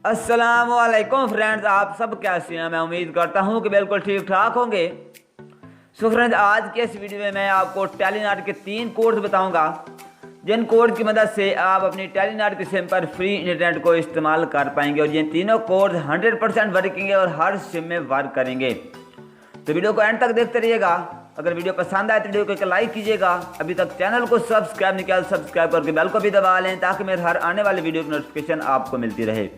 अस्सलामुअलैकुम फ्रेंड्स, आप सब कैसे हैं। मैं उम्मीद करता हूं कि बिल्कुल ठीक ठाक होंगे। सो फ्रेंड्स, आज के इस वीडियो में मैं आपको टेलीनॉर के 3 कोड्स बताऊंगा जिन कोड की मदद से आप अपनी टेलीनॉर की सिम पर फ्री इंटरनेट को इस्तेमाल कर पाएंगे और ये तीनों कोड्स 100% वर्किंग है और हर सिम में वर्क करेंगे। तो वीडियो को एंड तक देखते रहिएगा। अगर वीडियो पसंद आए तो वीडियो को एक लाइक कीजिएगा। अभी तक चैनल को सब्सक्राइब नहीं किया, सब्सक्राइब करके बेल को भी दबा लें ताकि मेरे हर आने वाले वीडियो की नोटिफिकेशन आपको मिलती रहे।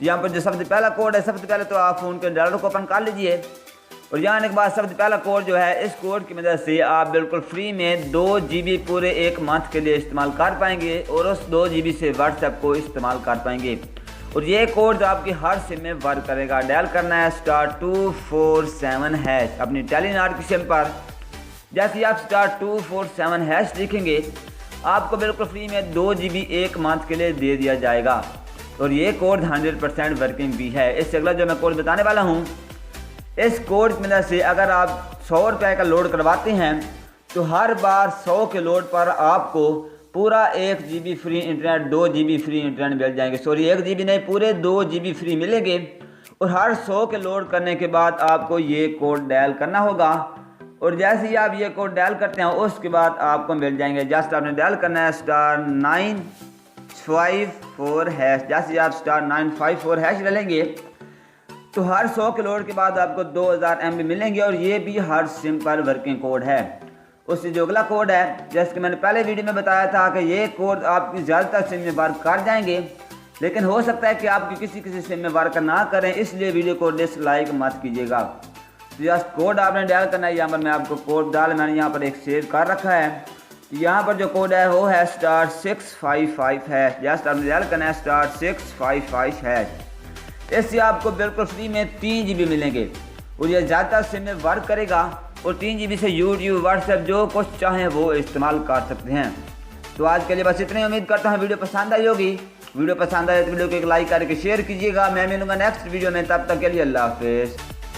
यहाँ पर जो सबसे पहला कोड है, सबसे पहले तो आप फ़ोन के डायलर को ओपन कर लीजिए और यहाँ आने के बाद सबसे पहला कोड जो है, इस कोड की मदद से आप बिल्कुल फ्री में 2 GB पूरे 1 मंथ के लिए इस्तेमाल कर पाएंगे और उस 2 GB से व्हाट्सएप को इस्तेमाल कर पाएंगे। और ये कोड आपकी हर सिम में वर्क करेगा। डायल करना है *247# अपनी टेलीनॉर की सिम पर। जैसे ही आप *247# लिखेंगे आपको बिल्कुल फ्री में 2 GB 1 मंथ के लिए दे दिया जाएगा और ये कोड 100% वर्किंग भी है। इससे अगला जो मैं कोड बताने वाला हूँ, इस कोड की मदद से अगर आप 100 रुपये का लोड करवाते हैं तो हर बार 100 के लोड पर आपको पूरा 1 GB free internet, 2 GB free internet मिल जाएंगे। सॉरी, 1 GB नहीं, पूरे 2 GB फ्री मिलेंगे। और हर 100 के लोड करने के बाद आपको ये कोड डायल करना होगा और जैसे ही आप ये कोड डायल करते हैं उसके बाद आपको मिल जाएंगे। जस्ट आपने डायल करना है *954#। जैसे ही आप *954# डालेंगे तो हर 100 के लोड के बाद आपको 2000 MB मिलेंगे और ये भी हर सिम पर वर्किंग कोड है। उससे जो अगला कोड है, जैसे कि मैंने पहले वीडियो में बताया था कि ये कोड आपकी ज़्यादातर सिम में वर्क कर जाएंगे, लेकिन हो सकता है कि आपकी किसी सिम में वर्क ना करें, इसलिए वीडियो को डिसलाइक मत कीजिएगा। तो जस्ट कोड आपने डायल करना है। यहाँ पर मैं आपको कोड मैंने यहाँ पर एक सेव कर रखा है। यहाँ पर जो कोड है वो है *655#। जस्ट आपने डायल करना है *655#। इससे आपको बिल्कुल फ्री में 3 GB मिलेंगे और ये ज़्यादा सिम में वर्क करेगा और 3 GB से यूट्यूब, व्हाट्सएप जो कुछ चाहें वो इस्तेमाल कर सकते हैं। तो आज के लिए बस इतनी उम्मीद करता हूँ वीडियो पसंद आई होगी। वीडियो पसंद आए तो वीडियो को एक लाइक करके शेयर कीजिएगा। मैं मिलूंगा नेक्स्ट वीडियो में, तब तक के लिए अल्लाह हाफिज़।